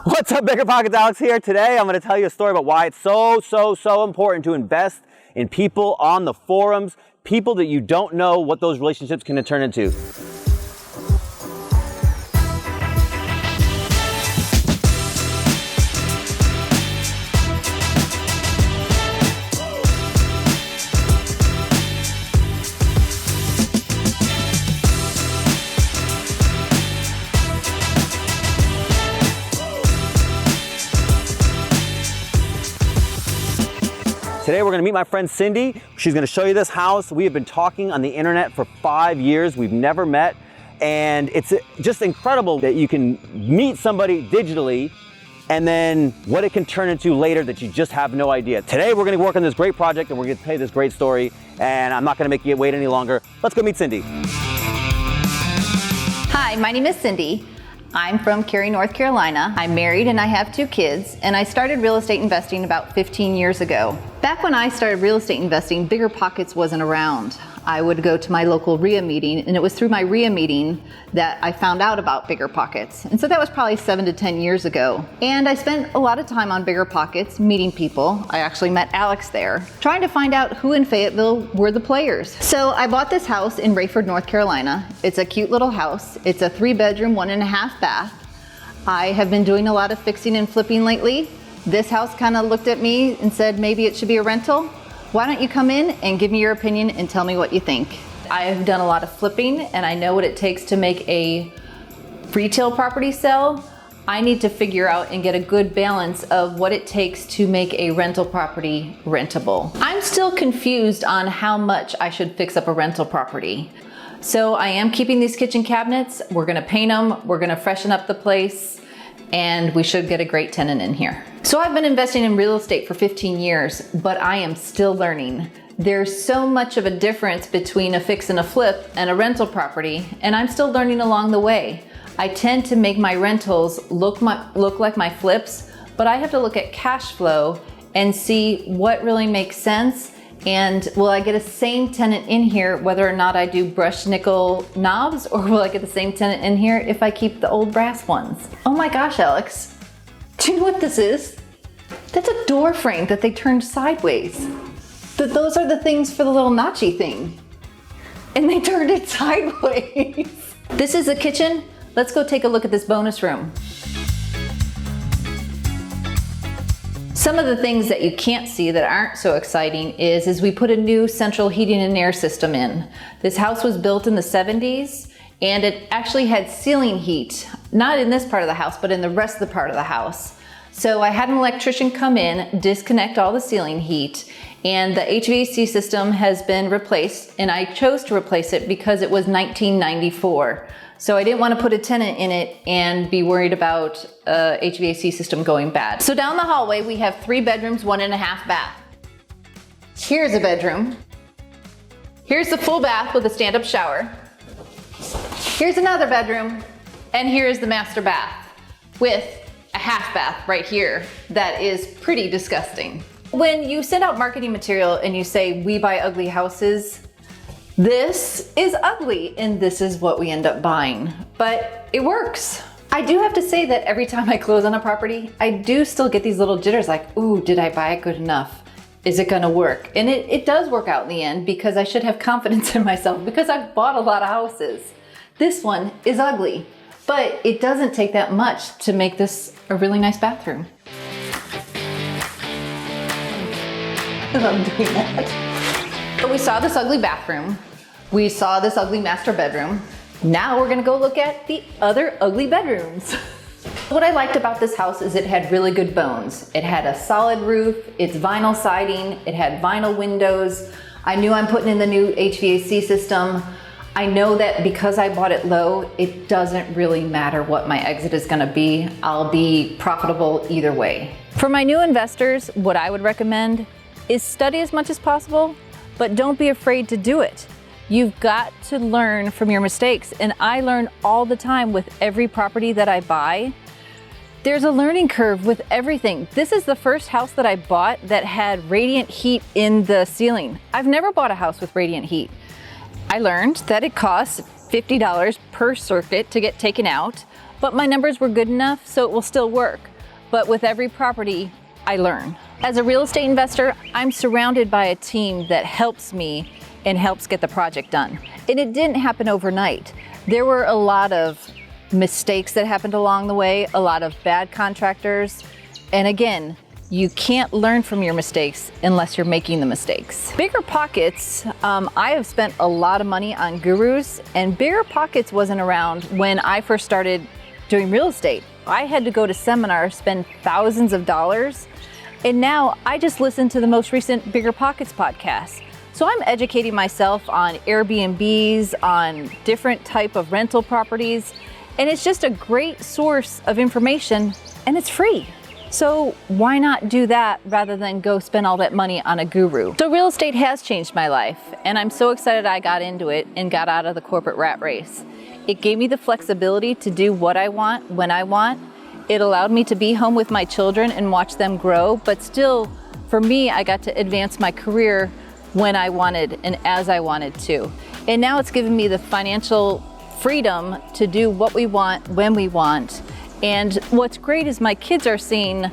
What's up, BiggerPockets? Alex here. Today I'm going to tell you a story about why it's so important to invest in people on the forums, people that you don't know what those relationships can turn into. Today we're going to meet my friend Cindy. She's going to show you this house. We have been talking on the internet for 5 years. We've never met, and it's just incredible that you can meet somebody digitally and then what it can turn into later that you just have no idea. Today we're going to work on this great project and we're going to tell you this great story, and I'm not going to make you wait any longer. Let's go meet Cindy. Hi, my name is Cindy. I'm from Cary, North Carolina. I'm married and I have 2 kids, and I started real estate investing about 15 years ago. Back when I started real estate investing, BiggerPockets wasn't around. I would go to my local RIA meeting, and it was through my RIA meeting that I found out about BiggerPockets. And so that was probably 7 to 10 years ago. And I spent a lot of time on BiggerPockets meeting people. I actually met Alex there, trying to find out who in Fayetteville were the players. So I bought this house in Rayford, North Carolina. It's a cute little house. It's a 3-bedroom, 1.5 bath. I have been doing a lot of fixing and flipping lately. This house kind of looked at me and said, maybe it should be a rental. Why don't you come in and give me your opinion and tell me what you think? I have done a lot of flipping and I know what it takes to make a retail property sell. I need to figure out and get a good balance of what it takes to make a rental property rentable. I'm still confused on how much I should fix up a rental property. So I am keeping these kitchen cabinets. We're gonna paint them, we're gonna freshen up the place, and we should get a great tenant in here. So I've been investing in real estate for 15 years, but I am still learning. There's so much of a difference between a fix and a flip and a rental property, and I'm still learning along the way. I tend to make my rentals look like my flips, but I have to look at cash flow and see what really makes sense, and will I get a same tenant in here whether or not I do brushed nickel knobs, or will I get the same tenant in here if I keep the old brass ones? Oh my gosh, Alex, do you know what this is? That's a door frame that they turned sideways. Those are the things for the little notchy thing. And they turned it sideways. This is the kitchen. Let's go take a look at this bonus room. Some of the things that you can't see that aren't so exciting is we put a new central heating and air system in. This house was built in the 70s, and it actually had ceiling heat, not in this part of the house, but in the rest of the part of the house. So I had an electrician come in, disconnect all the ceiling heat, and the HVAC system has been replaced, and I chose to replace it because it was 1994. So I didn't want to put a tenant in it and be worried about a HVAC system going bad. So down the hallway, we have 3 bedrooms, 1.5 bath. Here's a bedroom. Here's the full bath with a stand-up shower. Here's another bedroom. And here's the master bath with a half bath right here that is pretty disgusting. When you send out marketing material and you say, we buy ugly houses, this is ugly and this is what we end up buying, but it works. I do have to say that every time I close on a property, I do still get these little jitters like, ooh, did I buy it good enough? Is it gonna work? And it does work out in the end, because I should have confidence in myself because I've bought a lot of houses. This one is ugly, but it doesn't take that much to make this a really nice bathroom. I love doing that. So we saw this ugly bathroom. We saw this ugly master bedroom. Now we're gonna go look at the other ugly bedrooms. What I liked about this house is it had really good bones. It had a solid roof, it's vinyl siding, it had vinyl windows. I knew I'm putting in the new HVAC system. I know that because I bought it low, it doesn't really matter what my exit is gonna be. I'll be profitable either way. For my new investors, what I would recommend is study as much as possible, but don't be afraid to do it. You've got to learn from your mistakes, and I learn all the time with every property that I buy. There's a learning curve with everything. This is the first house that I bought that had radiant heat in the ceiling. I've never bought a house with radiant heat. I learned that it costs $50 per circuit to get taken out, but my numbers were good enough so it will still work. but with every property, I learn. As a real estate investor, I'm surrounded by a team that helps me and helps get the project done. And it didn't happen overnight. There were a lot of mistakes that happened along the way, a lot of bad contractors. And again, you can't learn from your mistakes unless you're making the mistakes. BiggerPockets, I have spent a lot of money on gurus, and BiggerPockets wasn't around when I first started doing real estate. I had to go to seminars, spend thousands of dollars, and now I just listen to the most recent BiggerPockets podcast. So I'm educating myself on Airbnbs, on different type of rental properties, and it's just a great source of information, and it's free. So why not do that rather than go spend all that money on a guru? So real estate has changed my life, and I'm so excited I got into it and got out of the corporate rat race. It gave me the flexibility to do what I want, when I want. It allowed me to be home with my children and watch them grow, but still, for me, I got to advance my career when I wanted and as I wanted to. And now it's given me the financial freedom to do what we want, when we want. And what's great is my kids are seeing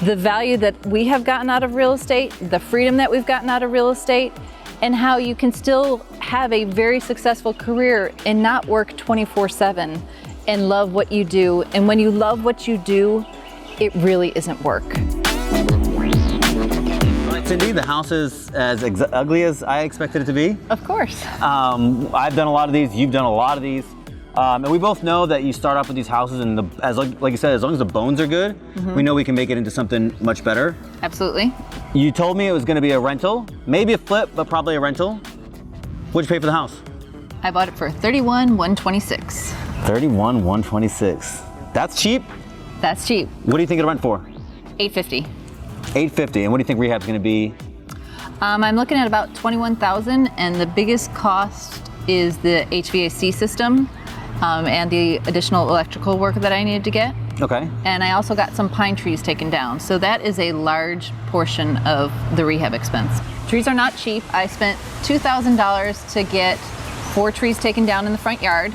the value that we have gotten out of real estate, the freedom that we've gotten out of real estate, and how you can still have a very successful career and not work 24/7 and love what you do. And when you love what you do, it really isn't work. Cindy, the house is as ugly as I expected it to be. Of course. I've done a lot of these, you've done a lot of these. And we both know that you start off with these houses and like you said, as long as the bones are good, we know we can make it into something much better. Absolutely. You told me it was gonna be a rental, maybe a flip, but probably a rental. What'd you pay for the house? I bought it for $31,126. $31,126. That's cheap? That's cheap. What do you think it'll rent for? $850. $850, and what do you think rehab's gonna be? I'm looking at about $21,000, and the biggest cost is the HVAC system and the additional electrical work that I needed to get. Okay. And I also got some pine trees taken down. So that is a large portion of the rehab expense. Trees are not cheap. I spent $2,000 to get 4 trees taken down in the front yard.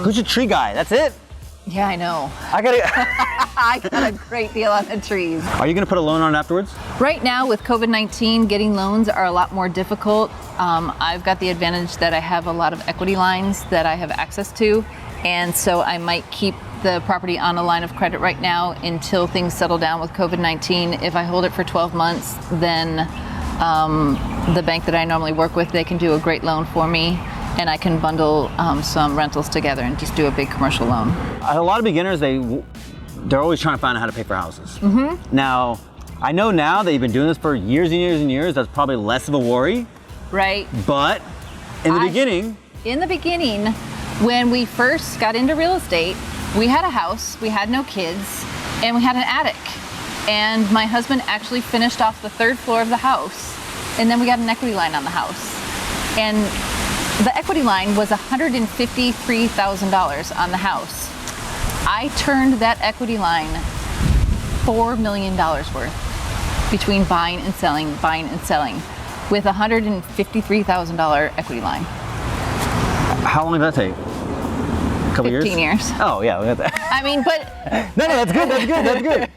Who's your tree guy? That's it? Yeah, I know. I got a great deal on the trees. Are you gonna put a loan on it afterwards? Right now with COVID-19, getting loans are a lot more difficult. I've got the advantage that I have a lot of equity lines that I have access to, and so I might keep the property on a line of credit right now until things settle down with COVID-19. If I hold it for 12 months, then the bank that I normally work with, they can do a great loan for me, and I can bundle some rentals together and just do a big commercial loan. A lot of beginners, they're always trying to find out how to pay for houses. Now, I know now that you've been doing this for years and years and years, that's probably less of a worry. Right. But in the beginning, when we first got into real estate, we had a house, we had no kids, and we had an attic. And my husband actually finished off the 3rd floor of the house, and then we got an equity line on the house. And the equity line was $153,000 on the house. I turned that equity line $4 million worth between buying and selling, with a $153,000 equity line. how long did that take? A couple 15 years. Oh yeah, we got that. I mean, but No, that's good. That's good.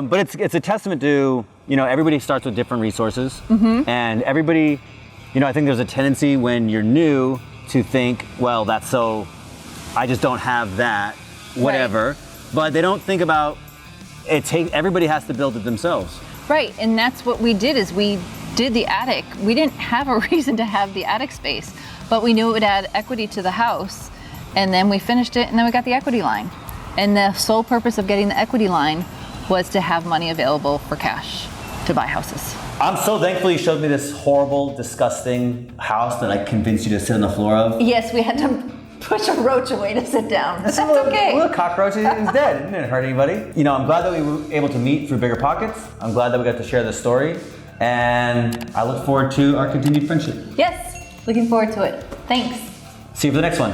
But it's a testament to, you know, everybody starts with different resources, and everybody, you know, I think there's a tendency when you're new to think, well, that's so, I just don't have that, whatever. Right. But they don't think about everybody has to build it themselves. Right, and that's what we did, is we did the attic. We didn't have a reason to have the attic space, but we knew it would add equity to the house, and then we finished it, and then we got the equity line. And the sole purpose of getting the equity line was to have money available for cash to buy houses. I'm so thankful you showed me this horrible, disgusting house that I convinced you to sit on the floor of. Yes, we had to push a roach away to sit down. That's okay. A little cockroach, it was dead. It didn't hurt anybody. You know, I'm glad that we were able to meet through BiggerPockets. I'm glad that we got to share this story. And I look forward to our continued friendship. Yes, looking forward to it. Thanks. See you for the next one.